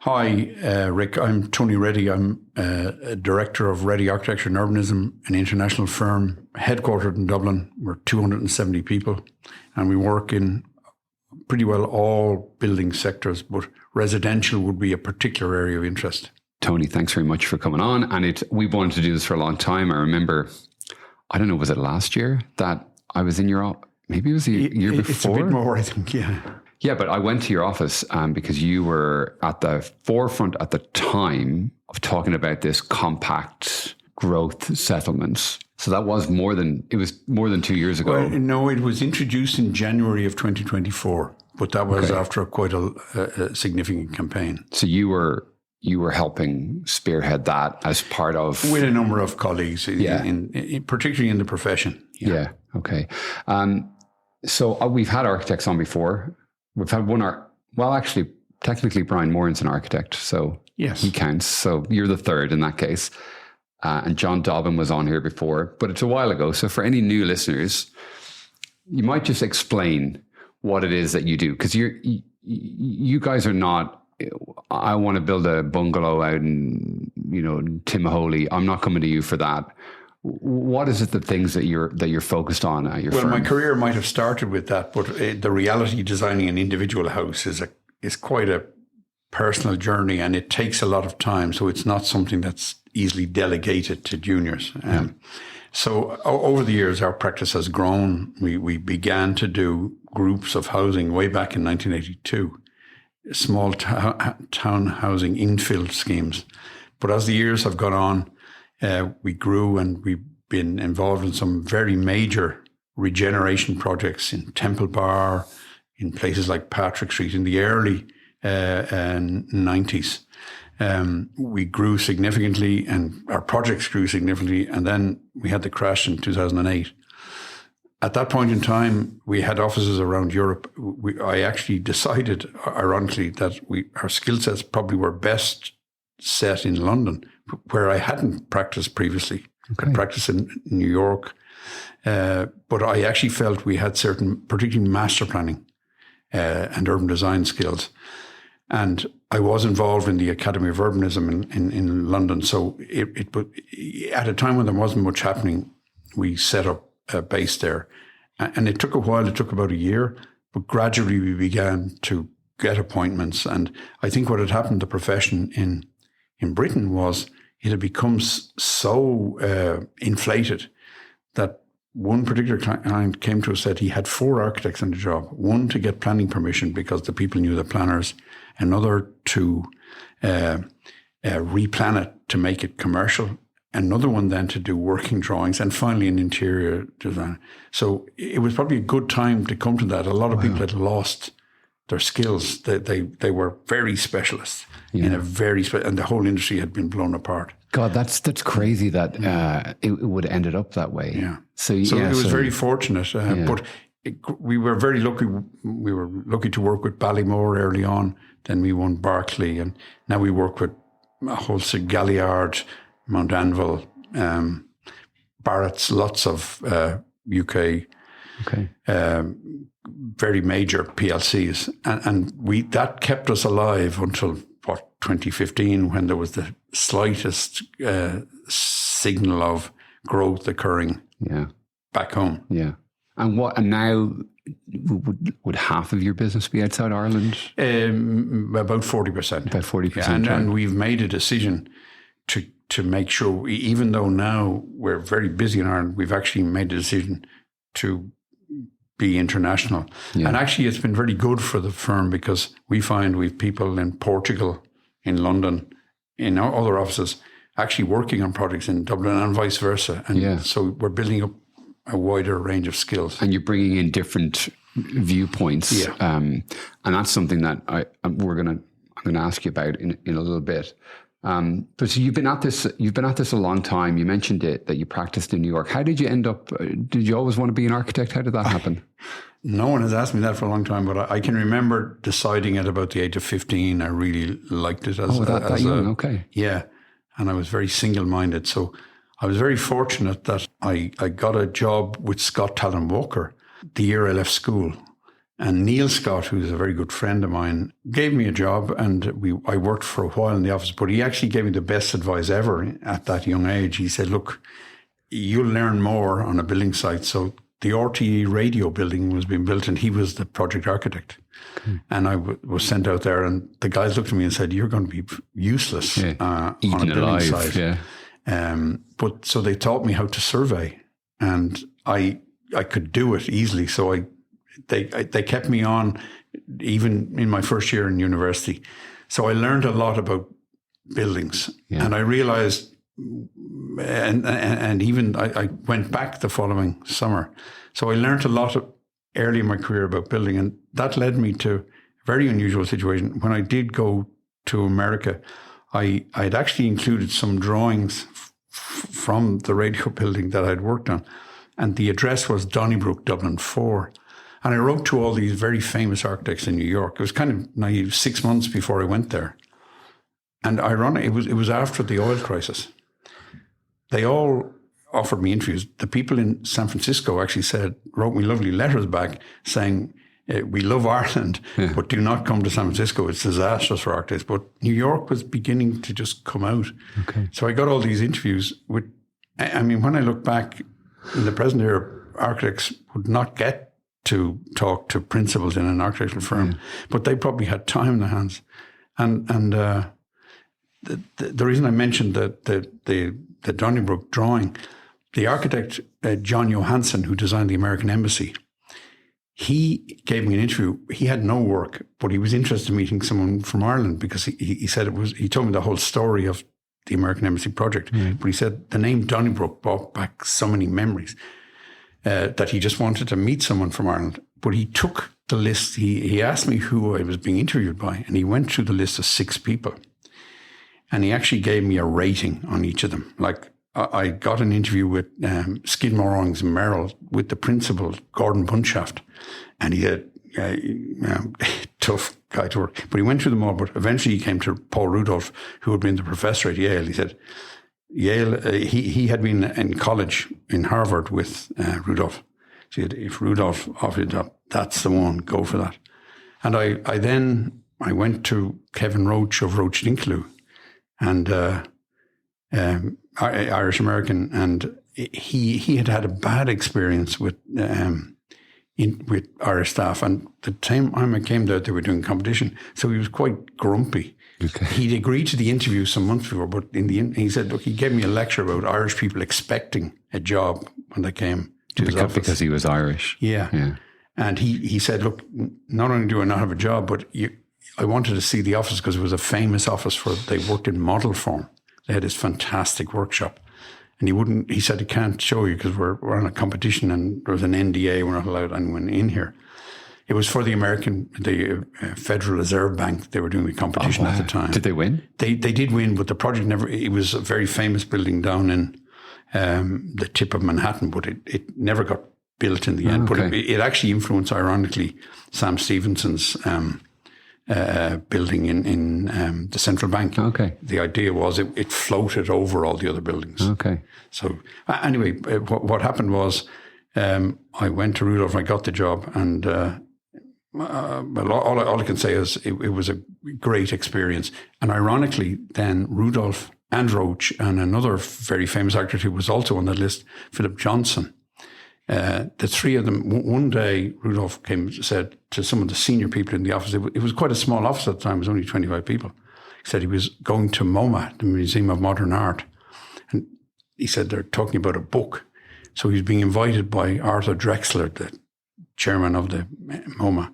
Hi, Rick. I'm Tony Reddy. I'm a director of Reddy Architecture and Urbanism, an international firm headquartered in Dublin. We're 270 people, and we work in pretty well all building sectors, but residential would be a particular area of interest. Tony, thanks very much for coming on. And we've wanted to do this for a long time. I remember, I don't know, was it last year that I was in your, maybe it was the year before? It's a bit more, I think, yeah. Yeah, but I went to your office because you were at the forefront at the time of talking about this compact growth settlements. So that was more than 2 years ago. Well, no, it was introduced in January of 2024, but that was after quite a significant campaign. So you were helping spearhead that as part of... With a number of colleagues, particularly in the profession. Yeah, okay. So we've had architects on before. We've had actually, technically Brian Moran's an architect, so yes, he counts. So you're the third in that case. And John Dobbin was on here before, but it's a while ago. So for any new listeners, you might just explain what it is that you do. Because you guys are not, I want to build a bungalow out in, Timaholy. I'm not coming to you for that. What is it, the things that you're focused on at your firm? Well, my career might have started with that, but the reality designing an individual house is quite a personal journey, and it takes a lot of time. So it's not something that's easily delegated to juniors. So over the years, our practice has grown. We began to do groups of housing way back in 1982, small town housing infill schemes. But as the years have gone on, we grew, and we've been involved in some very major regeneration projects in Temple Bar, in places like Patrick Street in the early 90s. We grew significantly, and our projects grew significantly, and then we had the crash in 2008. At that point in time, we had offices around Europe. I actually decided, ironically, that our skill sets probably were best set in London, where I hadn't practiced previously. Okay. I practiced in New York, but I actually felt we had certain, particularly master planning and urban design skills. And I was involved in the Academy of Urbanism in London. So at a time when there wasn't much happening, we set up a base there. And it took a while. It took about a year, but gradually we began to get appointments. And I think what had happened to the profession in Britain was it had become so inflated that one particular client came to us, said he had 4 architects on the job, one to get planning permission because the people knew the planners, another to replan it to make it commercial, another one then to do working drawings, and finally an interior design. So it was probably a good time to come to that. A lot of people had lost their skills. They were very specialists in a very and the whole industry had been blown apart. God, that's crazy that it would have ended up that way. Yeah. So it was very fortunate, but we were very lucky. We were lucky to work with Ballymore early on. Then we won Berkeley, and now we work with a whole Galliard, Mount Anvil, Barrett's, lots of UK. Okay. Very major PLCs, and that kept us alive until 2015, when there was the slightest signal of growth occurring back home. Yeah. And now would half of your business be outside Ireland? About 40%. About 40%. Yeah, and we've made a decision to make sure, even though now we're very busy in Ireland, we've actually made a decision to be international. Yeah. And actually it's been very good for the firm, because we find we've people in Portugal, in London, in our other offices, actually working on projects in Dublin and vice versa. And so we're building up a wider range of skills. And you're bringing in different viewpoints. Yeah. And that's something that I'm going to ask you about in a little bit. But so you've been at this a long time. You mentioned it, that you practiced in New York. How did you end up, did you always want to be an architect? How did that happen? No one has asked me that for a long time, but I can remember deciding at about the age of 15, I really liked it as that young, okay. Yeah. And I was very single-minded. So I was very fortunate that I got a job with Scott Talon Walker the year I left school. And Neil Scott, who's a very good friend of mine, gave me a job, and I worked for a while in the office, but he actually gave me the best advice ever at that young age. He said, look, you'll learn more on a building site. So the RTE radio building was being built, and he was the project architect. Okay. And I was sent out there, and the guys looked at me and said, you're going to be useless on a building site. Yeah. But so they taught me how to survey, and I could do it easily. So they kept me on even in my first year in university. So I learned a lot about buildings, and I realized, and even I went back the following summer. So I learned a lot early in my career about building, and that led me to a very unusual situation. When I did go to America, I had actually included some drawings from the radio building that I'd worked on, and the address was Donnybrook, Dublin 4. And I wrote to all these very famous architects in New York. It was kind of naive, 6 months before I went there. And ironic, it was after the oil crisis. They all offered me interviews. The people in San Francisco actually wrote me lovely letters back saying, we love Ireland, but do not come to San Francisco. It's disastrous for architects. But New York was beginning to just come out. Okay. So I got all these interviews with, I mean, when I look back in the present era, architects would not get to talk to principals in an architectural firm, but they probably had time in their hands. And the reason I mentioned the Donnybrook drawing, the architect John Johansson, who designed the American Embassy, he gave me an interview. He had no work, but he was interested in meeting someone from Ireland because he said he told me the whole story of the American Embassy project. But he said the name Donnybrook brought back so many memories that he just wanted to meet someone from Ireland. But he took the list. He asked me who I was being interviewed by, and he went through the list of 6 people. And he actually gave me a rating on each of them. Like, I got an interview with Skidmore, Owings and Merrill with the principal, Gordon Bunshaft. And he had tough guy to work. But he went through them all. But eventually he came to Paul Rudolph, who had been the professor at Yale. He said, Yale, he had been in college in Harvard with Rudolph. So he said, if Rudolph offered it up, that's the one, go for that. And I went to Kevin Roach of Roach Dinkloo, and Irish American, and he had a bad experience with Irish staff. And the time I came there, they were doing competition, so he was quite grumpy. Okay. He'd agreed to the interview some months before, but in the end, he said, look, he gave me a lecture about Irish people expecting a job when they came to his office. Because he was Irish. Yeah. And he said, look, not only do I not have a job, but I wanted to see the office because it was a famous office they worked in model form. They had this fantastic workshop. And he said, I can't show you because we're on a competition and there was an NDA, we're not allowed anyone in here. It was for the Federal Reserve Bank. They were doing the competition at the time. Did they win? They did win, but the project it was a very famous building down in the tip of Manhattan, but it never got built in the end. Okay. But it actually influenced, ironically, Sam Stevenson's building in the central bank. Okay. The idea was it floated over all the other buildings. Okay. So anyway, what happened was I went to Rudolph, I got the job, and all I can say is it was a great experience. And ironically, then Rudolph and Roach and another very famous architect who was also on that list, Philip Johnson, the 3 of them, one day Rudolph came and said to some of the senior people in the office, it was quite a small office at the time, it was only 25 people. He said he was going to MoMA, the Museum of Modern Art. And he said they're talking about a book. So he was being invited by Arthur Drexler, the chairman of the MoMA.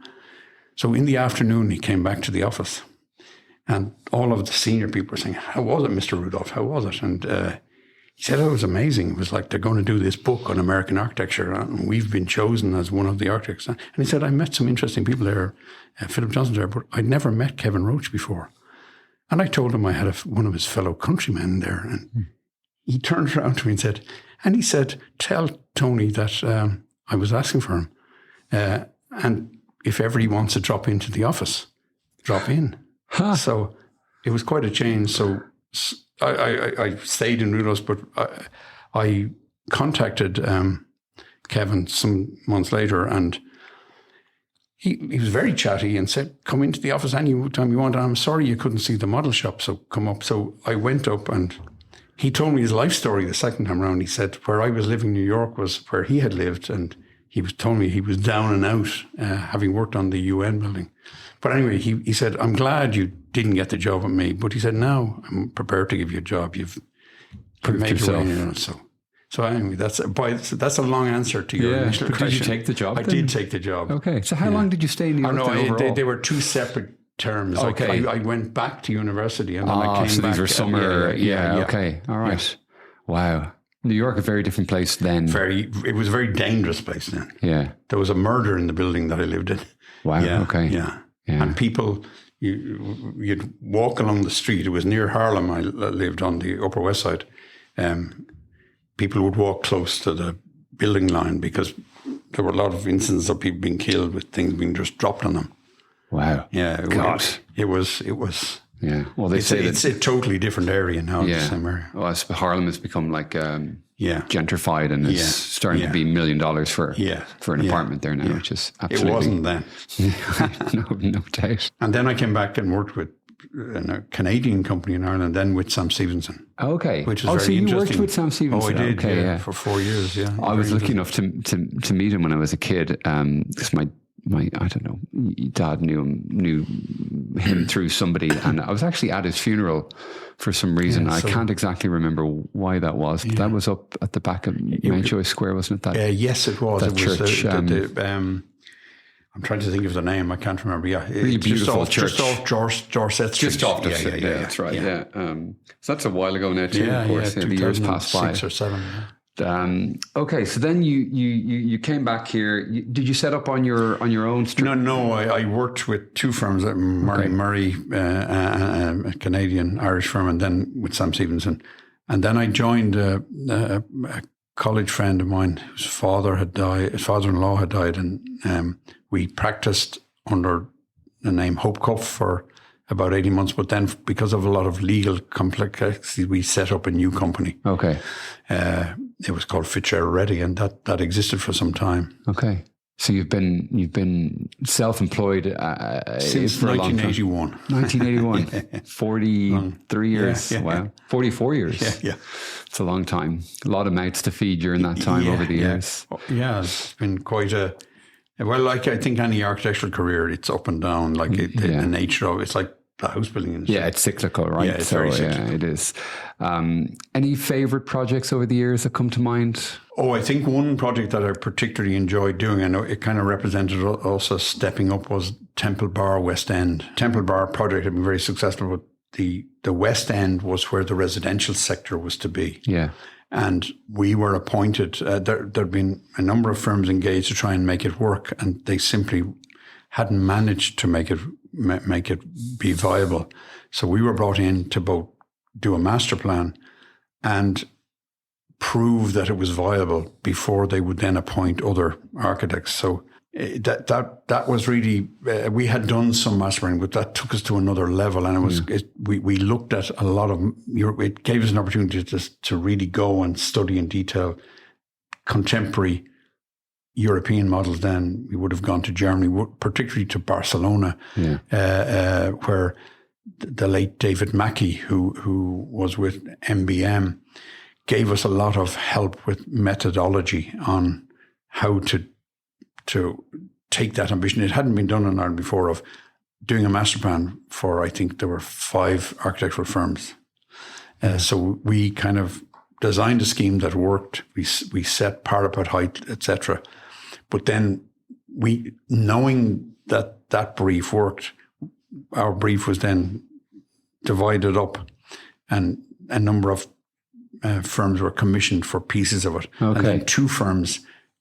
So in the afternoon, he came back to the office. And all of the senior people were saying, how was it, Mr. Rudolph? How was it? And he said, it was amazing. It was like they're going to do this book on American architecture, and we've been chosen as one of the architects. And he said, I met some interesting people there, Philip Johnson there, but I'd never met Kevin Roach before. And I told him I had one of his fellow countrymen there. And he turned around to me and said, tell Tony that I was asking for him. And if ever he wants to drop into the office, drop in. Huh. So it was quite a change. So I stayed in Rudolph's, but I contacted Kevin some months later, and he was very chatty and said, come into the office any time you want. And I'm sorry you couldn't see the model shop, so come up. So I went up and he told me his life story the second time around. He said where I was living in New York was where he had lived, and he was told me he was down and out, having worked on the UN building. But anyway, he said, I'm glad you didn't get the job with me. But he said, now I'm prepared to give you a job. You've made your way in it. So anyway, that's a long answer to your initial question. Did you take the job? I did take the job. Okay. So how long did you stay in New York? No, they were two separate terms. Okay. I went back to university and then I came back. These were summer. Okay. All right. Yeah. Wow. New York, a very different place then. It was a very dangerous place then. Yeah. There was a murder in the building that I lived in. Wow. Yeah, okay. Yeah. And people, you'd walk along the street. It was near Harlem. I lived on the Upper West Side. People would walk close to the building line because there were a lot of instances of people being killed with things being just dropped on them. Wow. Yeah. It was. Yeah. Well, it's a totally different area now. Yeah. The same area. Well, Harlem has become like gentrified and is starting to be $1 million for an apartment there now, which is absolutely. It wasn't then. No doubt. And then I came back and worked with a Canadian company in Ireland, then with Sam Stevenson. Okay. Which is very interesting. You worked with Sam Stevenson? Oh, I did, for 4 years, yeah. I was lucky enough to meet him when I was a kid, because my I don't know, dad knew him through somebody, and I was actually at his funeral for some reason. Yeah, I can't exactly remember why that was, but that was up at the back of Mountjoy Square, wasn't it? Yes, it was. That church. I'm trying to think of the name. I can't remember. Yeah, really beautiful church. Just off Dorset Street. Just off Dorset. Yeah, that's right. Yeah. So that's a while ago now too. Of course, the years passed by. 6 or 7. Okay, so then you came back here. Did you set up on your own? No. I worked with two firms, Murray, a Canadian Irish firm, and then with Sam Stevenson, and then I joined a college friend of mine whose father had died. His father-in-law had died, and we practiced under the name Hope Cup for about 18 months. But then, because of a lot of legal complexity, we set up a new company. Okay. It was called Fitzgerald Reddy, and that existed for some time. Okay. So you've been self-employed since for 1981. 1981. 43 years. Yeah. Wow. 44 years. Yeah. It's a long time. A lot of mouths to feed during that time over the years. Yeah, it's been quite like I think any architectural career, it's up and down. Like the nature of it's like the house building industry. Yeah, it's cyclical, right? Yeah, it's very cyclical. Yeah, it is. Any favorite projects over the years that come to mind? Oh, I think one project that I particularly enjoyed doing, I know it kind of represented also stepping up, was Temple Bar West End. Temple Bar project had been very successful, but the West End was where the residential sector was to be. Yeah. And we were appointed, there'd been a number of firms engaged to try and make it work, and they simply hadn't managed to make it be viable. So we were brought in to both do a master plan and prove that it was viable before they would then appoint other architects. So that was really, we had done some master planning, but that took us to another level. And we looked at a lot of, it gave us an opportunity to really go and study in detail contemporary European models. Then we would have gone to Germany, particularly to Barcelona, where the late David Mackey, who was with MBM, gave us a lot of help with methodology on how to take that ambition. It hadn't been done in Ireland before, of doing a master plan for, I think there were 5 architectural firms. So we kind of designed a scheme that worked. We set parapet height, etc. But then knowing that brief worked, our brief was then divided up, and a number of firms were commissioned for pieces of it. Okay. And then 2 firms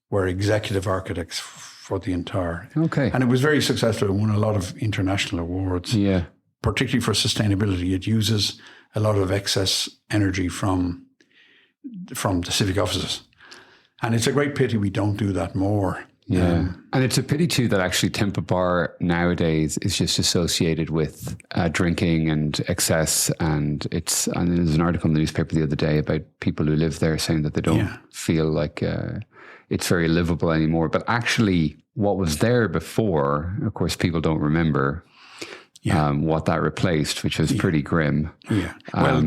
were executive architects for the entire. Okay. And it was very successful. It won a lot of international awards. Yeah. Particularly for sustainability. It uses a lot of excess energy from the civic offices. And it's a great pity we don't do that more. Yeah. And it's a pity too that actually Temple Bar nowadays is just associated with drinking and excess. And there's an article in the newspaper the other day about people who live there saying that they don't feel like it's very livable anymore. But actually, what was there before, of course, people don't remember what that replaced, which was pretty grim. Yeah. Well,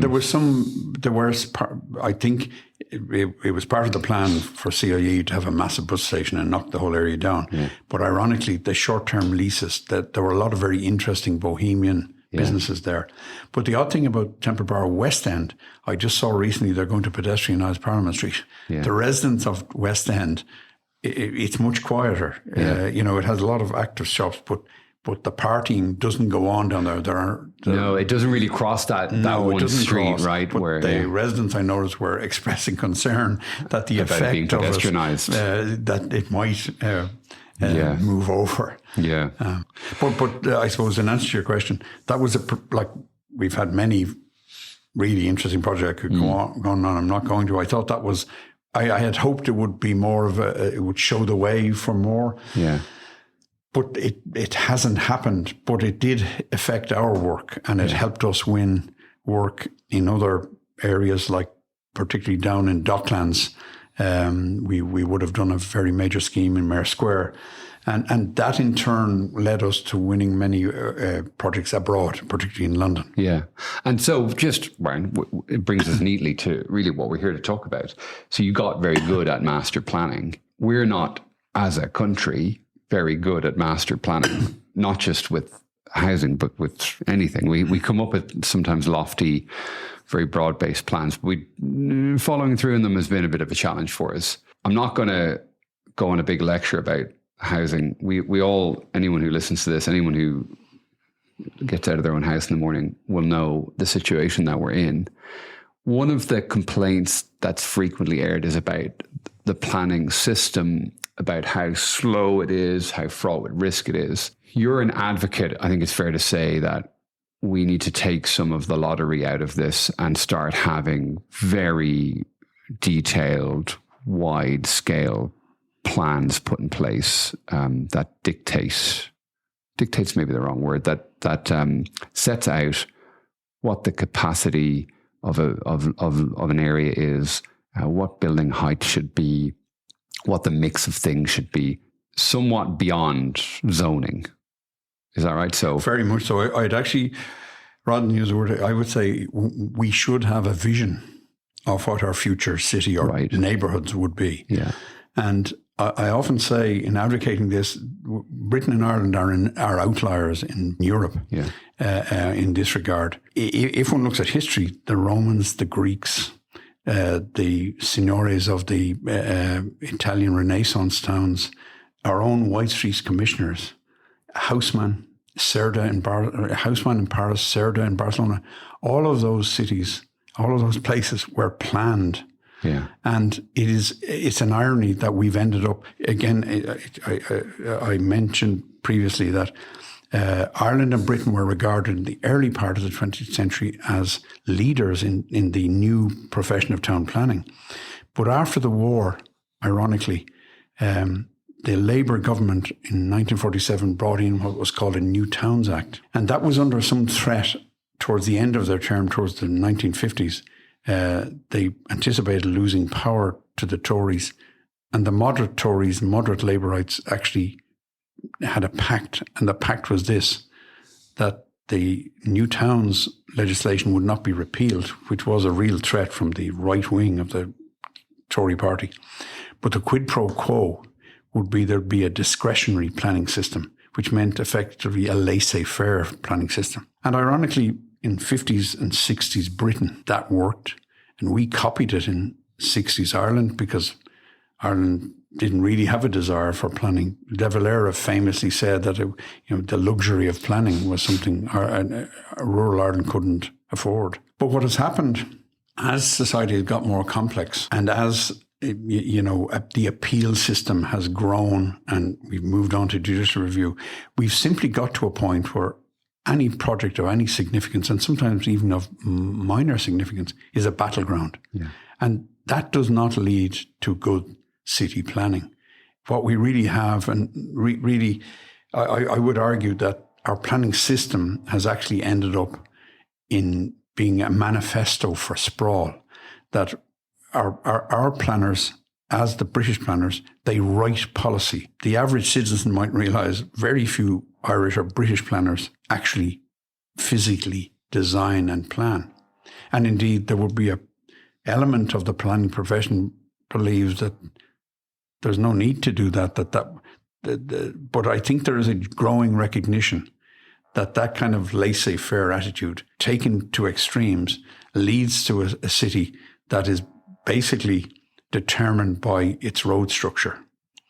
I think it was part of the plan for CIE to have a massive bus station and knock the whole area down. Yeah. But ironically, the short-term leases, that there were a lot of very interesting bohemian businesses there. But the odd thing about Temple Bar West End, I just saw recently they're going to pedestrianise Parliament Street. Yeah. The residents of West End, it's much quieter. Yeah. It has a lot of active shops, but the partying doesn't go on down there. No, it doesn't really cross that one street, right? But where the residents I noticed were expressing concern that the effect of it, that it might move over. Yeah. But I suppose in answer to your question, that was we've had many really interesting projects I could go on. I'm not going to. I thought that was, I had hoped it would be more of it would show the way for more. Yeah. But it hasn't happened, but it did affect our work, and it helped us win work in other areas, like particularly down in Docklands. We would have done a very major scheme in Mare Square, and that in turn led us to winning many projects abroad, particularly in London. Yeah. And so just, Brian, it brings us neatly to really what we're here to talk about. So you got very good at master planning. We're not, as a country, very good at master planning, not just with housing, but with anything. We come up with sometimes lofty, very broad-based plans. Following through on them has been a bit of a challenge for us. I'm not going to go on a big lecture about housing. We all, anyone who listens to this, anyone who gets out of their own house in the morning will know the situation that we're in. One of the complaints that's frequently aired is about the planning system, about how slow it is, how fraught with risk it is. You're an advocate. I think it's fair to say that we need to take some of the lottery out of this and start having very detailed, wide-scale plans put in place that dictates maybe the wrong word, that sets out what the capacity of an area is, what building height should be, what the mix of things should be, somewhat beyond zoning. Is that right? So very much so. I'd actually, rather than use the word, I would say we should have a vision of what our future city or neighbourhoods would be. Yeah. And I often say in advocating this, Britain and Ireland are outliers in Europe in this regard. If one looks at history, the Romans, the Greeks, the signores of the Italian Renaissance towns, our own White Street commissioners, Haussmann in Paris, Cerda in Barcelona, all of those cities, all of those places were planned. Yeah. And it's an irony that we've ended up, again, I mentioned previously that Ireland and Britain were regarded in the early part of the 20th century as leaders in the new profession of town planning. But after the war, ironically, the Labour government in 1947 brought in what was called a New Towns Act. And that was under some threat towards the end of their term, towards the 1950s. They anticipated losing power to the Tories. And the moderate Tories, moderate Labourites actually had a pact, and the pact was this, that the new towns legislation would not be repealed, which was a real threat from the right wing of the Tory party. But the quid pro quo would be there'd be a discretionary planning system, which meant effectively a laissez-faire planning system. And ironically, in 50s and 60s Britain, that worked. And we copied it in 60s Ireland because Ireland didn't really have a desire for planning. De Valera famously said that the luxury of planning was something rural Ireland couldn't afford. But what has happened as society has got more complex and as the appeal system has grown and we've moved on to judicial review, we've simply got to a point where any project of any significance, and sometimes even of minor significance, is a battleground. Yeah. And that does not lead to good city planning. What we really have, and really, I would argue that our planning system has actually ended up in being a manifesto for sprawl, that our planners as the British planners, they write policy. The average citizen might realise very few Irish or British planners actually physically design and plan. And indeed, there would be an element of the planning profession believes that there's no need to do that. But I think there is a growing recognition that kind of laissez-faire attitude taken to extremes leads to a city that is basically determined by its road structure.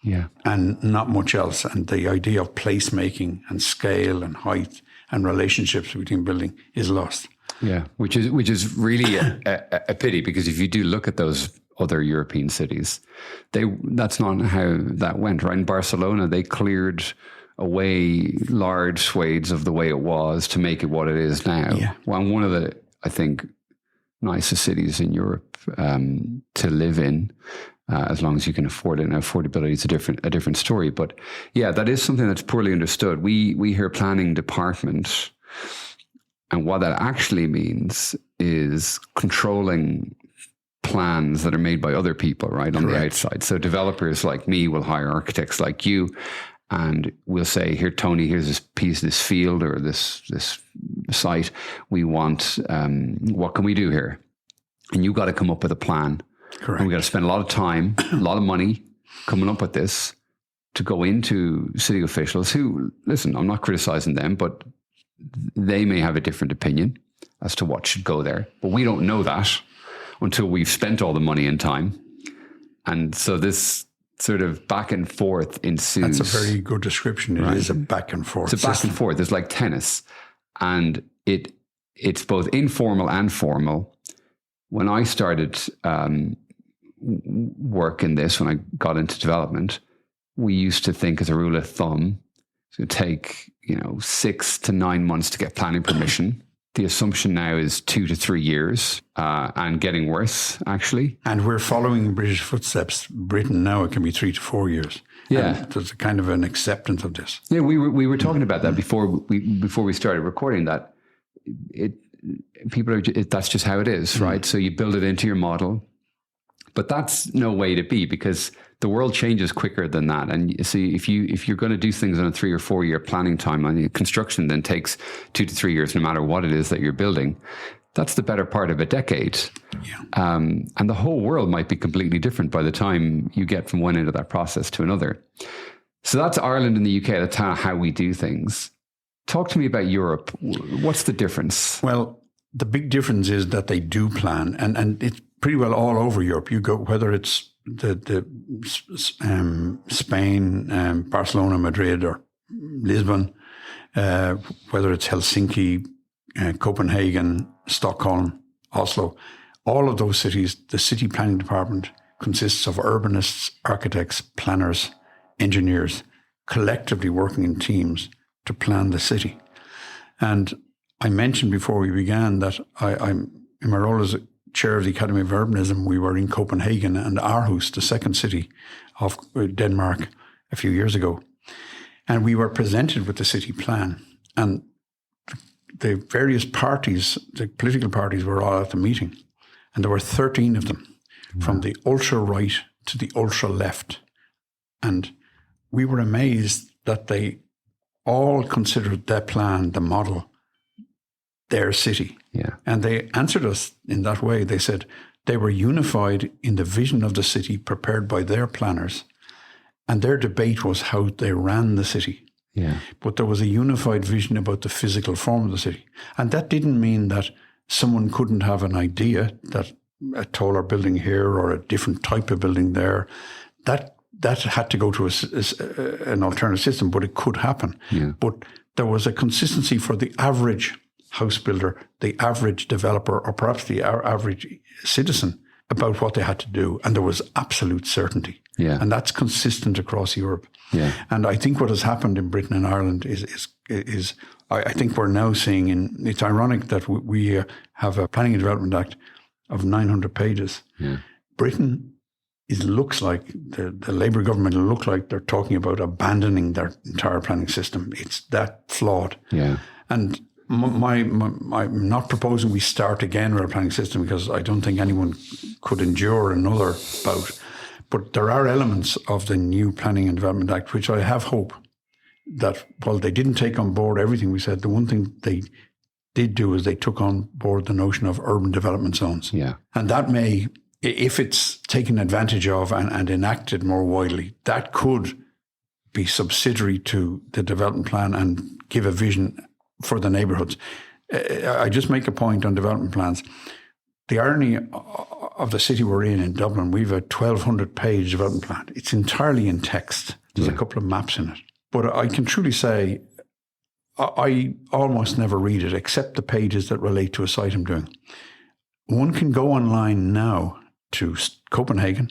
Yeah. And not much else. And the idea of placemaking and scale and height and relationships between building is lost. Yeah, which is really a pity, because if you do look at those other European cities, that's not how that went, right? In Barcelona, they cleared away large swathes of the way it was to make it what it is now. Yeah. Well, one of the, I think, nicest cities in Europe to live in, as long as you can afford it. And affordability is a different story. But yeah, that is something that's poorly understood. We hear planning department, and what that actually means is controlling plans that are made by other people, right, on the outside. So developers like me will hire architects like you, and we'll say, here, Tony, here's this piece, this field or this site. We want, what can we do here? And you've got to come up with a plan. Correct. And we've got to spend a lot of time, a lot of money coming up with this to go into city officials who, listen, I'm not criticizing them, but they may have a different opinion as to what should go there. But we don't know that until we've spent all the money and time. And so this sort of back and forth ensues. That's a very good description. It is a back and forth. It's a back and forth. It's like tennis. And it's both informal and formal. When I started work in this, when I got into development, we used to think, as a rule of thumb, it's going to take 6 to 9 months to get planning permission. The assumption now is 2 to 3 years, and getting worse, actually. And we're following British footsteps. Britain now, it can be 3 to 4 years. Yeah, and there's a kind of an acceptance of this. Yeah, we were talking about that before we started recording. That that's just how it is, right? So you build it into your model, but that's no way to be, because the world changes quicker than that. And you see, if you're going to do things on a 3 or 4 year planning timeline, construction then takes 2 to 3 years, no matter what it is that you're building. That's the better part of a decade. Yeah. And the whole world might be completely different by the time you get from one end of that process to another. So that's Ireland and the UK. That's how we do things. Talk to me about Europe. What's the difference? Well, the big difference is that they do plan, and it's pretty well all over Europe. You go, whether it's the Spain, Barcelona, Madrid, or Lisbon, whether it's Helsinki, Copenhagen, Stockholm, Oslo, all of those cities, the city planning department consists of urbanists, architects, planners, engineers, collectively working in teams to plan the city. And I mentioned before we began that I'm in my role as chair of the Academy of Urbanism. We were in Copenhagen and Aarhus, the second city of Denmark, a few years ago. And we were presented with the city plan. And the various parties, the political parties, were all at the meeting. And there were 13 of them, from the ultra-right to the ultra-left. And we were amazed that they all considered their plan, the model, their city. Yeah. And they answered us in that way. They said they were unified in the vision of the city prepared by their planners, and their debate was how they ran the city. Yeah. But there was a unified vision about the physical form of the city. And that didn't mean that someone couldn't have an idea that a taller building here or a different type of building there. That had to go to an alternative system, but it could happen. Yeah. But there was a consistency for the average house builder, the average developer, or perhaps the average citizen about what they had to do. And there was absolute certainty. Yeah. And that's consistent across Europe. Yeah. And I think what has happened in Britain and Ireland is I think we're now seeing, it's ironic that we have a Planning and Development Act of 900 pages. Yeah. Britain looks like, the Labour government look like they're talking about abandoning their entire planning system. It's that flawed. Yeah. And I'm not proposing we start again with our planning system, because I don't think anyone could endure another bout. But there are elements of the new Planning and Development Act which I have hope that, while they didn't take on board everything we said, the one thing they did do is they took on board the notion of urban development zones. Yeah. And that may, if it's taken advantage of and enacted more widely, that could be subsidiary to the development plan and give a vision for the neighbourhoods. I just make a point on development plans. The irony of the city we're in Dublin, we have a 1,200-page development plan. It's entirely in text. There's a couple of maps in it. But I can truly say I almost never read it except the pages that relate to a site I'm doing. One can go online now to Copenhagen,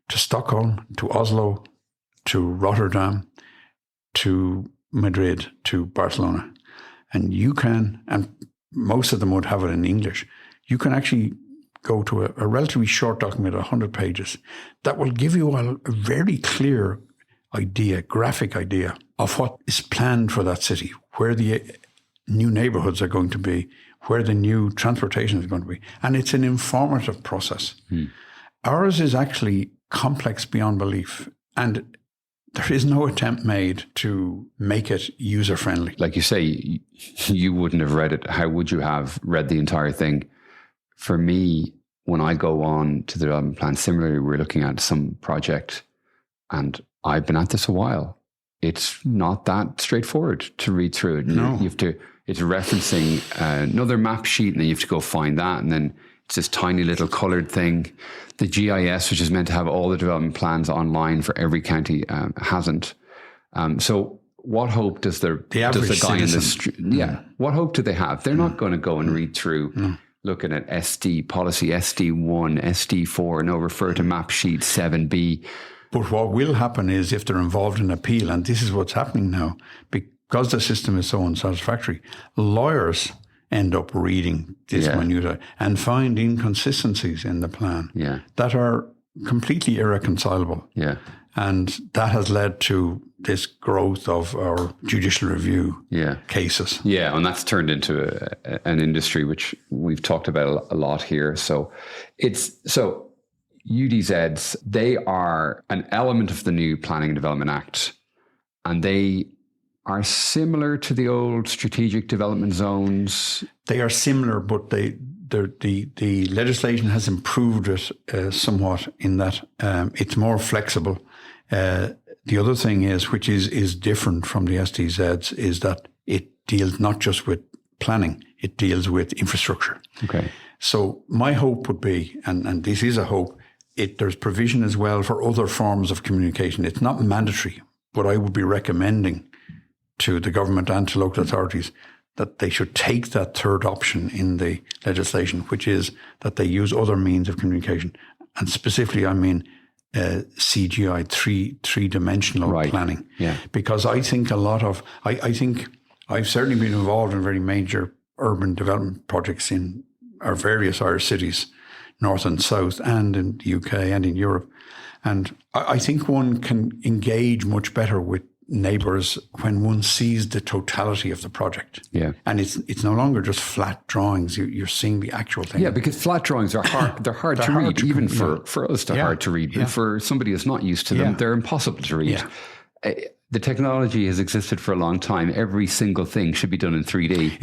to Stockholm, to Oslo, to Rotterdam, to Madrid, to Barcelona. And you can, and most of them would have it in English, you can actually go to a relatively short document, 100 pages, that will give you a very clear idea, graphic idea of what is planned for that city, where the new neighbourhoods are going to be, where the new transportation is going to be. And it's an informative process. Ours is actually complex beyond belief. And there is no attempt made to make it user-friendly. Like you say, you wouldn't have read it. How would you have read the entire thing? For me, when I go on to the development plan, similarly, we're looking at some project, and I've been at this a while. It's not that straightforward to read through it. No. You have to, it's referencing another map sheet, and then you have to go find that, and then it's this tiny little coloured thing. The GIS, which is meant to have all the development plans online for every county, hasn't. So what hope does the guy in the street? Yeah. What hope do they have? They're not going to go and read through looking at SD policy, SD1, SD4, and now refer to map sheet 7B. But what will happen is, if they're involved in appeal, and this is what's happening now, because the system is so unsatisfactory, lawyers end up reading this minutiae and find inconsistencies in the plan that are completely irreconcilable. Yeah. And that has led to this growth of our judicial review cases. Yeah, and that's turned into an industry which we've talked about a lot here. So UDZs, they are an element of the new Planning and Development Act, and they are similar to the old strategic development zones. They are similar, but the legislation has improved it somewhat in that it's more flexible. The other thing is, which is different from the SDZs, is that it deals not just with planning, it deals with infrastructure. Okay. So my hope would be, and this is a hope, there's provision as well for other forms of communication. It's not mandatory, but I would be recommending to the government and to local authorities that they should take that third option in the legislation, which is that they use other means of communication. And specifically, I mean CGI, three-dimensional planning. Yeah. Because I think I think I've certainly been involved in very major urban development projects in our various Irish cities, north and south, and in the UK and in Europe. And I think one can engage much better with neighbours when one sees the totality of the project. Yeah. And it's no longer just flat drawings. You're seeing the actual thing. Yeah, because flat drawings are hard. They're hard to read, even for us. They're hard to read. And for somebody who's not used to them, they're impossible to read. Yeah. The technology has existed for a long time. Every single thing should be done in 3D.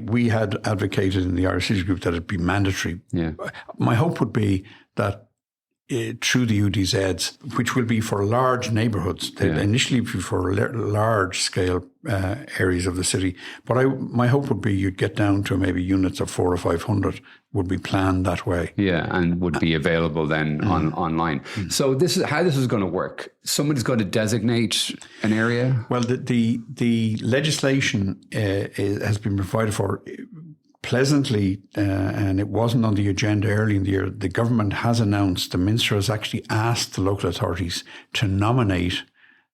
We had advocated in the Irish Cities Group that it be mandatory. Yeah. My hope would be that through the UDZs, which will be for large neighbourhoods, initially for large scale areas of the city. But my hope would be you'd get down to maybe units of 400 or 500 would be planned that way. Yeah, and would be available then online. So this is how this is going to work. Somebody's going to designate an area? Well, the legislation has been provided for pleasantly, and it wasn't on the agenda early in the year. The government has announced, the Minister has actually asked the local authorities to nominate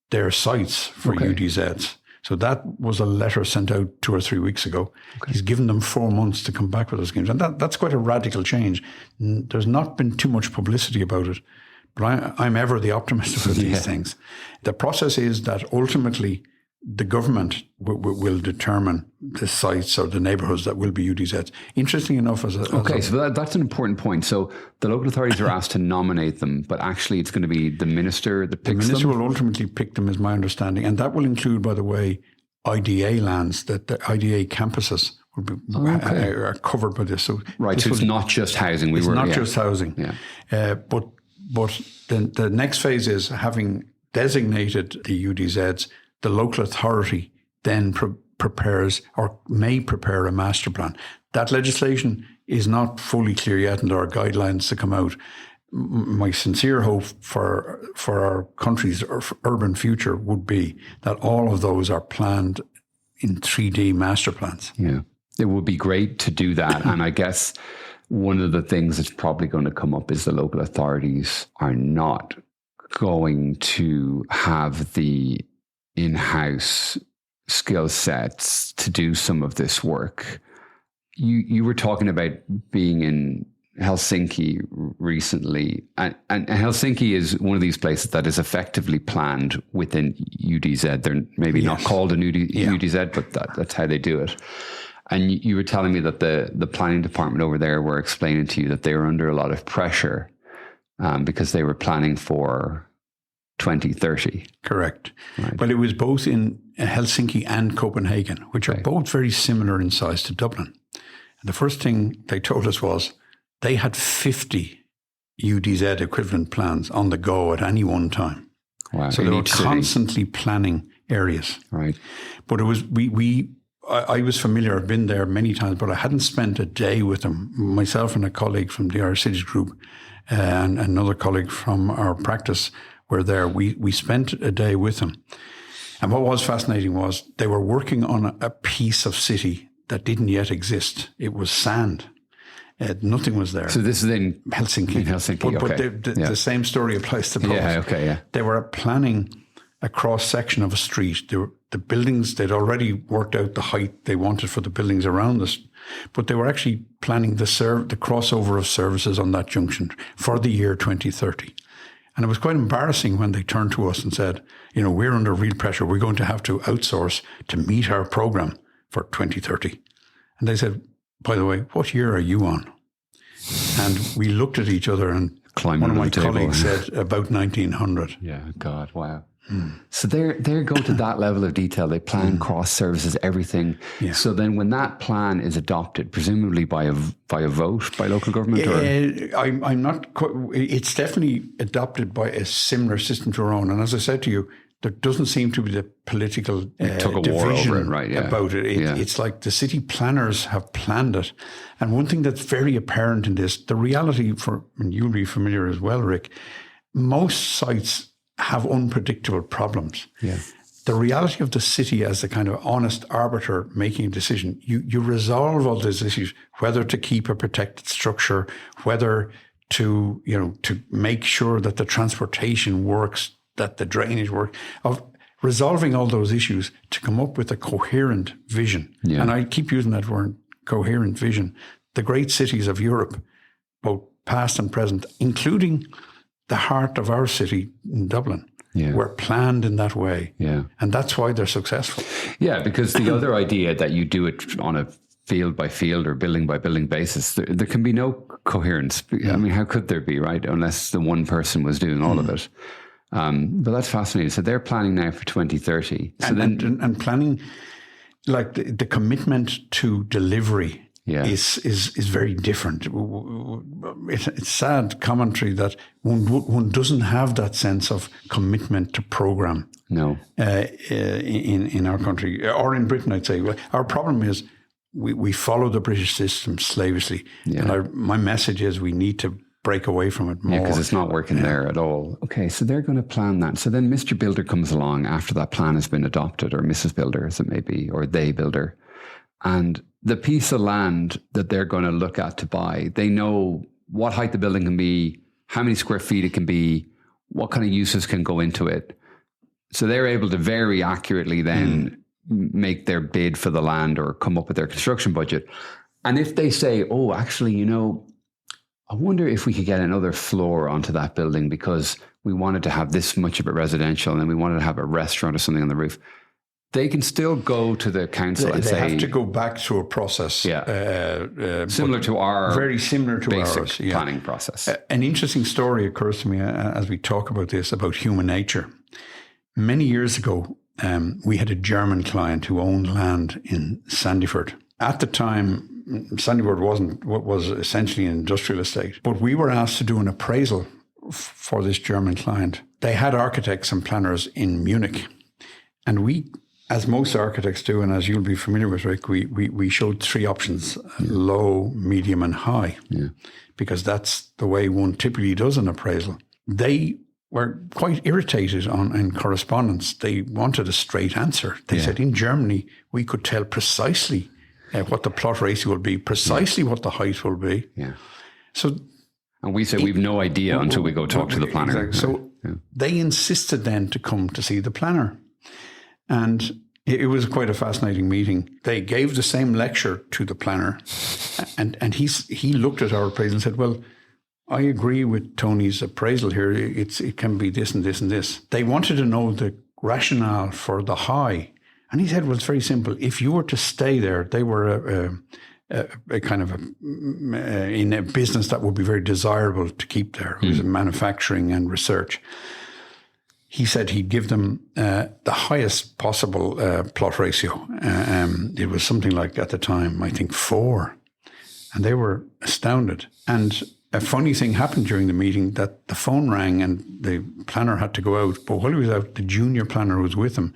their sites for UDZs. So that was a letter sent out 2 or 3 weeks ago. Okay. He's given them 4 months to come back with those schemes. And that's quite a radical change. There's not been too much publicity about it, but I'm ever the optimist about these things. The process is that ultimately the government will determine the sites or the neighbourhoods that will be UDZs. Interesting enough, so that's an important point. So the local authorities are asked to nominate them, but actually it's going to be the minister that picks them? The minister will ultimately pick them, is my understanding. And that will include, by the way, IDA lands, that the IDA campuses will be, are covered by this. So it's not just housing. It's not just housing. Yeah. But then the next phase is, having designated the UDZs, the local authority then prepares or may prepare a master plan. That legislation is not fully clear yet, and there are guidelines to come out. My sincere hope for our country's urban future would be that all of those are planned in 3D master plans. Yeah, it would be great to do that. And I guess one of the things that's probably going to come up is the local authorities are not going to have the in-house skill sets to do some of this work. You were talking about being in Helsinki recently, and Helsinki is one of these places that is effectively planned within UDZ. They're maybe not called an UDZ, but that's how they do it. And you were telling me that the planning department over there were explaining to you that they were under a lot of pressure because they were planning for 2030. Correct. Right. Well, it was both in Helsinki and Copenhagen, which are both very similar in size to Dublin. And the first thing they told us was they had 50 UDZ equivalent plans on the go at any one time. Wow. So they were constantly planning areas. Right. But it was, I was familiar, I've been there many times, but I hadn't spent a day with them. Myself and a colleague from the Irish Cities Group and another colleague from our practice were there. We spent a day with them. And what was fascinating was they were working on a piece of city that didn't yet exist. It was sand. Nothing was there. So this is in Helsinki. In Helsinki, but the same story applies to both. Yeah. They were planning a cross-section of a street. The buildings, they'd already worked out the height they wanted for the buildings around us, but they were actually planning the crossover of services on that junction for the year 2030. And it was quite embarrassing when they turned to us and said, we're under real pressure. We're going to have to outsource to meet our program for 2030. And they said, by the way, what year are you on? And we looked at each other, and one of my colleagues said about 1900. Yeah, God, wow. So they go to that level of detail. They plan cross services, everything. Yeah. So then when that plan is adopted, presumably by a vote by local government? I'm not, it's definitely adopted by a similar system to our own. And as I said to you, there doesn't seem to be the political division about it. It's like the city planners have planned it. And one thing that's very apparent in this, the reality and you'll be familiar as well, Rick, most sites have unpredictable problems. Yeah. The reality of the city as a kind of honest arbiter making a decision, you resolve all those issues, whether to keep a protected structure, whether to make sure that the transportation works, that the drainage works, of resolving all those issues to come up with a coherent vision. Yeah. And I keep using that word, coherent vision. The great cities of Europe, both past and present, including the heart of our city in Dublin, were planned in that way. Yeah. And that's why they're successful. Yeah, because the other idea that you do it on a field by field or building by building basis, there can be no coherence. I mean, how could there be, right? Unless the one person was doing all of it. But that's fascinating. So they're planning now for 2030. So and planning, like the commitment to delivery is very different. It's sad commentary that one doesn't have that sense of commitment to program. No, in our country or in Britain, I'd say. Our problem is we follow the British system slavishly, and my message is we need to break away from it more. Yeah, because it's not working there at all. Okay, so they're going to plan that. So then Mr. Builder comes along after that plan has been adopted, or Mrs. Builder, as it may be, or they builder. And the piece of land that they're going to look at to buy, they know what height the building can be, how many square feet it can be, what kind of uses can go into it. So they're able to very accurately then make their bid for the land or come up with their construction budget. And if they say, oh, actually, I wonder if we could get another floor onto that building because we wanted to have this much of it residential and then we wanted to have a restaurant or something on the roof. they can still go to the council and They say... have to go back through a process. Similar to our... Very similar to basic ours. planning process. An interesting story occurs to me as we talk about this, about human nature. Many years ago, we had a German client who owned land in Sandyford. At the time, Sandyford was essentially an industrial estate, but we were asked to do an appraisal for this German client. They had architects and planners in Munich, and we, as most architects do, and as you'll be familiar with, Rick, we showed three options: low, medium, and high, because that's the way one typically does an appraisal. They were quite irritated in correspondence. They wanted a straight answer. They said, in Germany, we could tell precisely what the plot ratio will be, precisely what the height will be. Yeah. So, and we say we've no idea until we go talk to the planner. Exactly. So they insisted then to come to see the planner. And it was quite a fascinating meeting. They gave the same lecture to the planner. And he looked at our appraisal and said, well, I agree with Tony's appraisal here. It can be this and this and this. They wanted to know the rationale for the high. And he said, well, it's very simple. If you were to stay there, they were a kind of in a business that would be very desirable to keep there. It was in manufacturing and research. He said he'd give them the highest possible plot ratio. It was something like, at the time, I think 4. And they were astounded. And a funny thing happened during the meeting, that the phone rang and the planner had to go out. But while he was out, the junior planner was with him.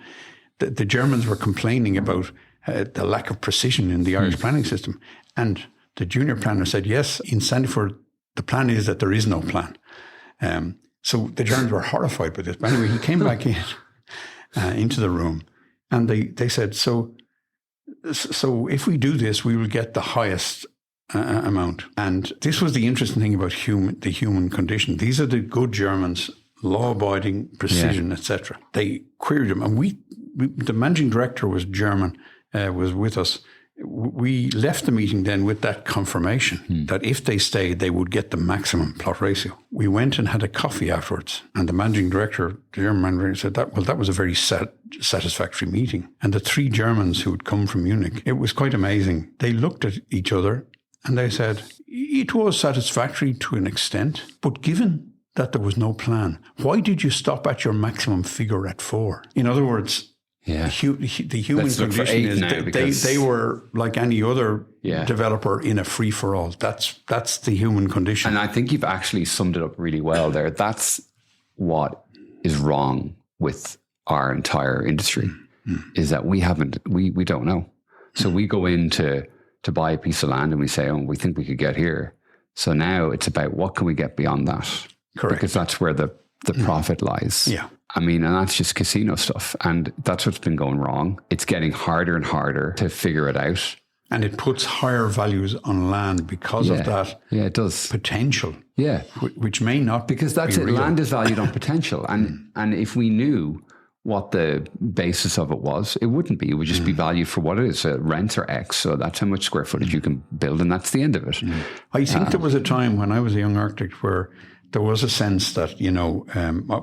The Germans were complaining about the lack of precision in the Irish planning system. And the junior planner said, yes, in Sandyford, the plan is that there is no plan. So the Germans were horrified by this. But anyway, he came back into the room, and they said, so if we do this, we will get the highest amount. And this was the interesting thing about the human condition. These are the good Germans, law-abiding, precision, etc. They queried him, and the managing director was German, was with us. We left the meeting then with that confirmation that if they stayed, they would get the maximum plot ratio. We went and had a coffee afterwards, and the managing director, the German managing director, said that was a very satisfactory meeting. And the 3 Germans who had come from Munich, it was quite amazing. They looked at each other and they said, it was satisfactory to an extent, but given that there was no plan, why did you stop at your maximum figure at 4? In other words, the human condition is they were like any other developer in a free-for-all. That's the human condition. And I think you've actually summed it up really well there. That's what is wrong with our entire industry, is that we don't know. So we go in to buy a piece of land and we say, oh, we think we could get here. So now it's about what can we get beyond that? Correct. Because that's where the profit lies. Yeah. I mean, and that's just casino stuff. And that's what's been going wrong. It's getting harder and harder to figure it out. And it puts higher values on land because of that it does. potential. Yeah. Which may not because that's be it. real. Land is valued on potential. And if we knew what the basis of it was, it wouldn't be. It would just be valued for what it is. Rents are X, so that's how much square footage you can build, and that's the end of it. I think there was a time when I was a young architect where there was a sense that,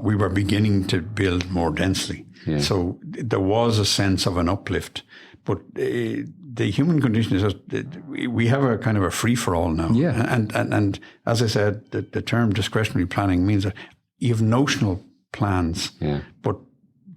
we were beginning to build more densely. Yeah. So there was a sense of an uplift. But the human condition is that we have a kind of a free-for-all now. Yeah. And as I said, the term discretionary planning means that you have notional plans, but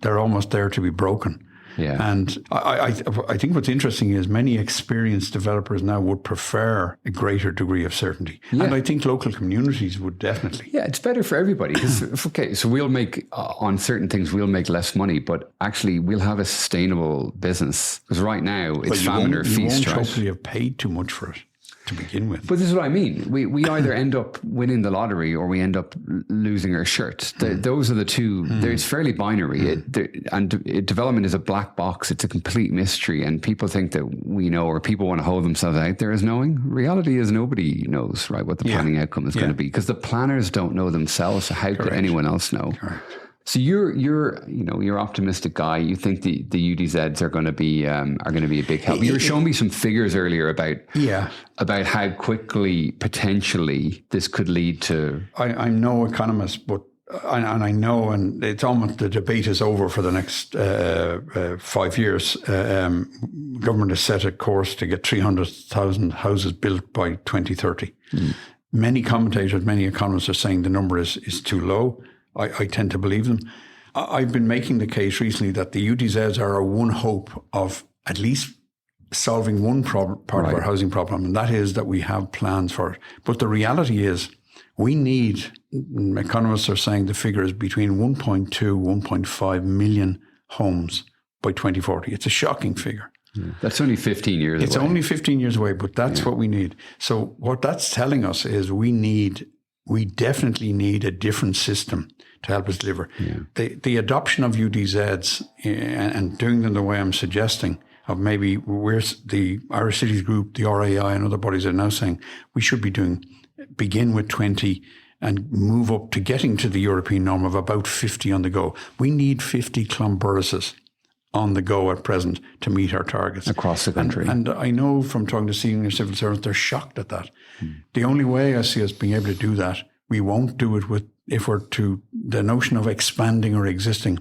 they're almost there to be broken. Yeah. And I think what's interesting is many experienced developers now would prefer a greater degree of certainty. Yeah. And I think local communities would definitely. Yeah, it's better for everybody. So we'll make, on certain things, we'll make less money, but actually we'll have a sustainable business. Because right now it's famine or feast. You won't hopefully have paid too much for it to begin with. But this is what I mean. We either end up winning the lottery or we end up losing our shirt. Those are the two. It's fairly binary. Development is a black box. It's a complete mystery. And people think that we know, or people want to hold themselves out there as knowing. Reality is nobody knows, right, what the planning outcome is going to be, because the planners don't know themselves. So how could anyone else know? Correct. So you're optimistic guy. You think the UDZs are going to be a big help. You were showing me some figures earlier about how quickly potentially this could lead to. I'm no economist, but and I know, and it's almost, the debate is over for the next 5 years. Government has set a course to get 300,000 houses built by 2030. Many commentators, many economists are saying the number is too low. I tend to believe them. I've been making the case recently that the UDZs are our one hope of at least solving one part of our housing problem, and that is that we have plans for it. But the reality is, we need, economists are saying the figure is between 1.2, 1.5 million homes by 2040. It's a shocking figure. That's only 15 years away. It's only 15 years away, but that's what we need. So what that's telling us is we definitely need a different system to help us deliver. The adoption of UDZs and doing them the way I'm suggesting, of maybe where the Irish Cities Group, the RAI and other bodies are now saying we should be begin with 20 and move up to getting to the European norm of about 50 on the go. We need 50 Clonburrises on the go at present to meet our targets. Across the country. And I know from talking to senior civil servants, they're shocked at that. The only way I see us being able to do that, we won't do it if we're to the notion of expanding our existing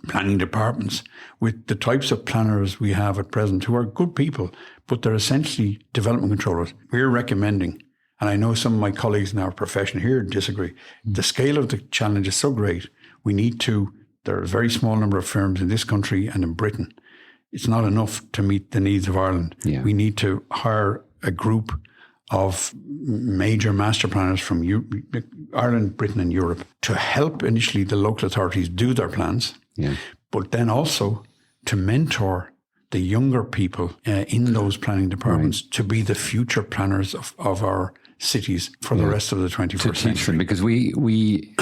planning departments with the types of planners we have at present, who are good people, but they're essentially development controllers. We're recommending, and I know some of my colleagues in our profession here disagree, the scale of the challenge is so great, there are a very small number of firms in this country and in Britain. It's not enough to meet the needs of Ireland. We need to hire a group of major master planners from Ireland, Britain and Europe to help initially the local authorities do their plans, but then also to mentor the younger people in those planning departments to be the future planners of our cities for the rest of the 21st century. Because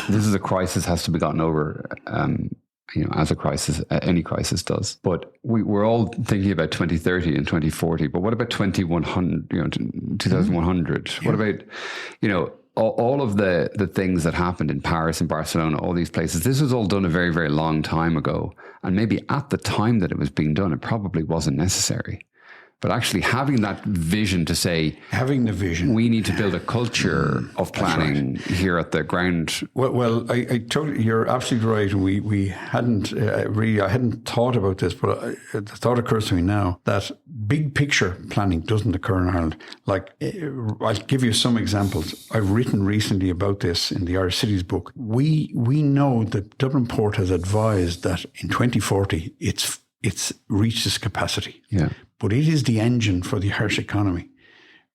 this is a crisis has to be gotten over, as a crisis, any crisis does. But we're all thinking about 2030 and 2040. But what about 2100? 2100? What about, all of the things that happened in Paris and Barcelona, all these places? This was all done a very, very long time ago. And maybe at the time that it was being done, it probably wasn't necessary. But actually having that vision to say, having the vision, we need to build a culture of planning here at the ground. Well, I totally, you're absolutely right. And we hadn't I hadn't thought about this, but the thought occurs to me now that big picture planning doesn't occur in Ireland. Like, I'll give you some examples. I've written recently about this in the Irish Cities book. We know that Dublin Port has advised that in 2040 it's reached its capacity. But it is the engine for the Irish economy.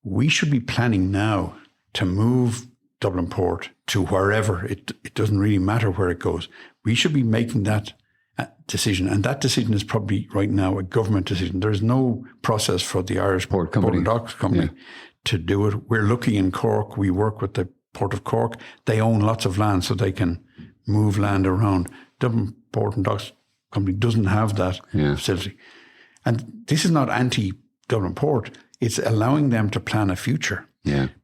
We should be planning now to move Dublin Port to wherever. It doesn't really matter where it goes. We should be making that decision. And that decision is probably right now a government decision. There's no process for the Irish Port and Docks Company to do it. We're lucky in Cork. We work with the Port of Cork. They own lots of land so they can move land around. Dublin Port and Docks Company doesn't have that facility. And this is not anti-Dublin Port. It's allowing them to plan a future.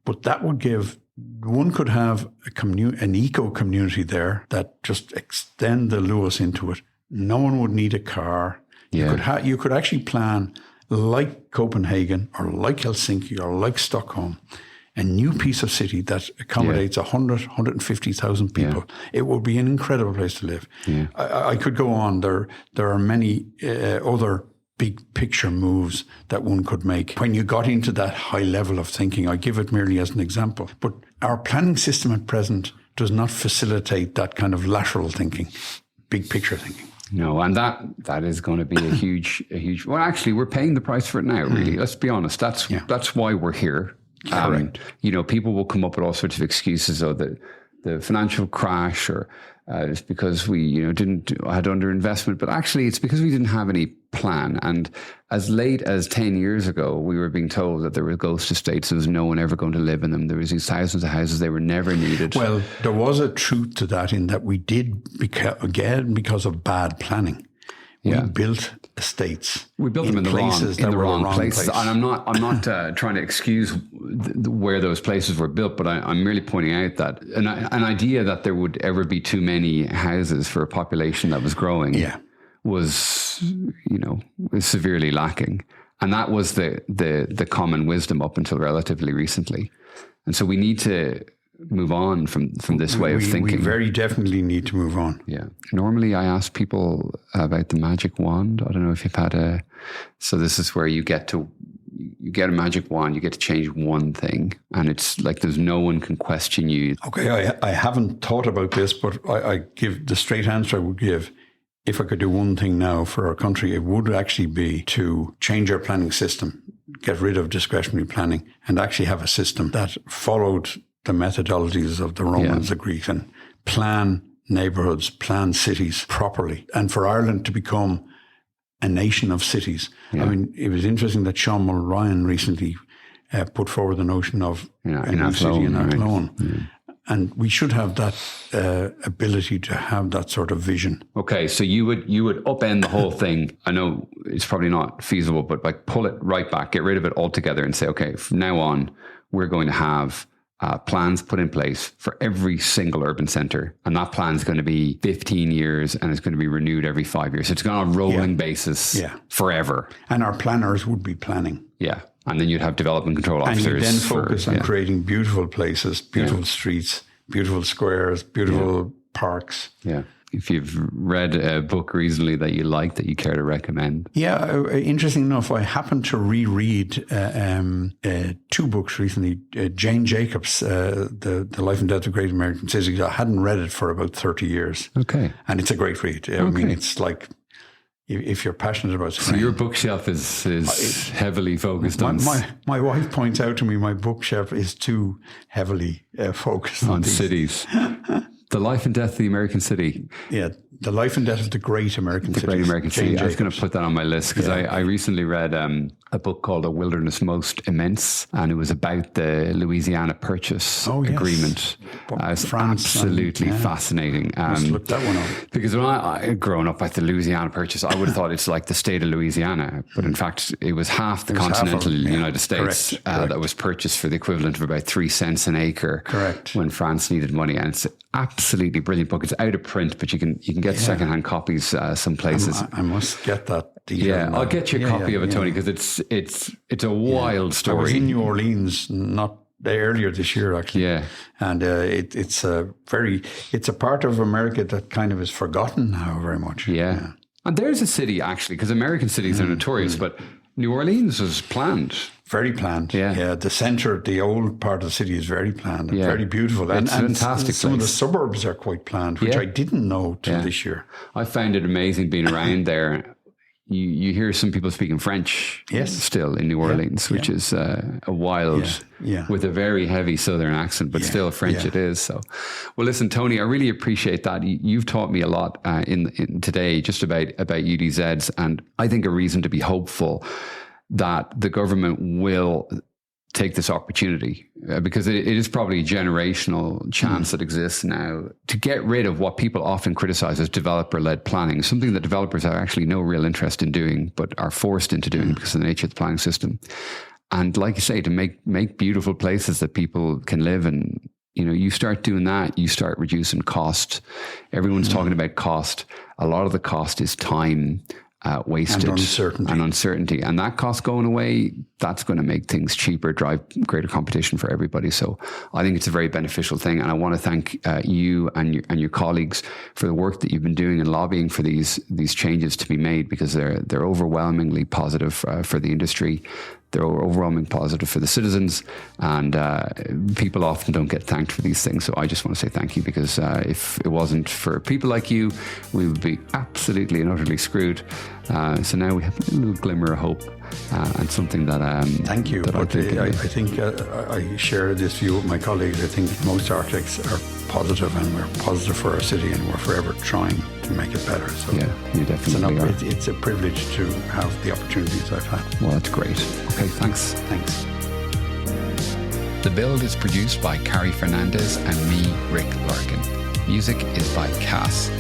But that would one could have an eco-community there that just extend the Lewis into it. No one would need a car. You could actually plan like Copenhagen or like Helsinki or like Stockholm, a new piece of city that accommodates 150,000 people. It would be an incredible place to live. I could go on. There are many other big picture moves that one could make. When you got into that high level of thinking, I give it merely as an example, but our planning system at present does not facilitate that kind of lateral thinking, big picture thinking. No, and that is going to be a huge, well, actually, we're paying the price for it now, really. Let's be honest. That's why we're here. People will come up with all sorts of excuses, the financial crash, or it's because we, had underinvestment, but actually it's because we didn't have any plan. And as late as 10 years ago, we were being told that there were ghost estates. There was no one ever going to live in them. There was these thousands of houses. They were never needed. Well, there was a truth to that in that we did, again, because of bad planning. We built estates. We built them in the wrong places. And I'm not trying to excuse where those places were built, but I'm merely pointing out that an idea that there would ever be too many houses for a population that was growing was severely lacking. And that was the common wisdom up until relatively recently. And so we need to move on from this way of thinking? We very definitely need to move on. Yeah. Normally I ask people about the magic wand. I don't know if you've had so this is where you get a magic wand, you get to change one thing, and it's like there's no one can question you. Okay, I haven't thought about this, but I give the straight answer I would give. If I could do one thing now for our country, it would actually be to change our planning system, get rid of discretionary planning, and actually have a system that followed the methodologies of the Romans, the Greeks, and plan neighbourhoods, plan cities properly. And for Ireland to become a nation of cities. Yeah. I mean, it was interesting that Sean Mulryan recently put forward the notion of a new city in Athlone. Right? Yeah. And we should have that ability to have that sort of vision. Okay, so you would upend the whole thing. I know it's probably not feasible, but like pull it right back, get rid of it altogether and say, okay, from now on, we're going to have plans put in place for every single urban centre. And that plan is going to be 15 years and it's going to be renewed every 5 years. So it's going on a rolling basis forever. And our planners would be planning. Yeah. And then you'd have development control officers. And you then focus on creating beautiful places, beautiful streets, beautiful squares, beautiful parks. Yeah. If you've read a book recently that you like, that you care to recommend. Yeah, interesting enough, I happened to reread two books recently. Jane Jacobs, the Life and Death of Great American Cities. I hadn't read it for about 30 years. Okay. And it's a great read. I mean, it's like, if you're passionate about something. So your bookshelf is heavily focused on... My wife points out to me my bookshelf is too heavily focused on cities. The Life and Death of the American City. Yeah, The Life and Death of the Great American City. The Great American City. I was going to put that on my list because I recently read a book called A Wilderness Most Immense, and it was about the Louisiana Purchase Agreement. It's absolutely fascinating. Let's look that one up. Because when I growing up at the Louisiana Purchase, I would have thought it's like the state of Louisiana, but in fact, it was half the continental United States correct. That was purchased for the equivalent of about 3 cents an acre. Correct. When France needed money, and it's absolutely brilliant book. It's out of print, but you can get secondhand copies some places. I must get that. I'll get you a copy of it, Tony, because it's a wild story. I was in New Orleans not earlier this year, actually. Yeah, and it's a part of America that kind of is forgotten now very much. Yeah. And there's a city actually, because American cities are notorious, but New Orleans was planned. Very planned. Yeah. The centre, the old part of the city is very planned and very beautiful. It's a fantastic some of the suburbs are quite planned, which I didn't know till this year. I found it amazing being around there. You hear some people speaking French still in New Orleans, which is a wild, with a very heavy Southern accent, but still French it is. So, well, listen, Tony, I really appreciate that. You've taught me a lot in today just about UDZs, and I think a reason to be hopeful that the government will take this opportunity because it is probably a generational chance that exists now to get rid of what people often criticize as developer-led planning, something that developers have actually no real interest in doing, but are forced into doing because of the nature of the planning system. And like you say, to make beautiful places that people can live in. You start doing that, you start reducing cost. Everyone's talking about cost. A lot of the cost is time wasted and uncertainty. And that cost going away, that's going to make things cheaper, drive greater competition for everybody. So I think it's a very beneficial thing. And I want to thank you and your colleagues for the work that you've been doing and lobbying for these changes to be made, because they're overwhelmingly positive for the industry. They're overwhelmingly positive for the citizens, and people often don't get thanked for these things. So I just want to say thank you, because if it wasn't for people like you, we would be absolutely and utterly screwed. So now we have a little glimmer of hope and something that... thank you. I think I share this view with my colleagues. I think most architects are positive, and we're positive for our city, and we're forever trying to make it better. So yeah, you definitely are. It's a privilege to have the opportunities I've had. Well, that's great. Okay, thanks. The Build is produced by Carrie Fernandez and me, Rick Larkin. Music is by Cass.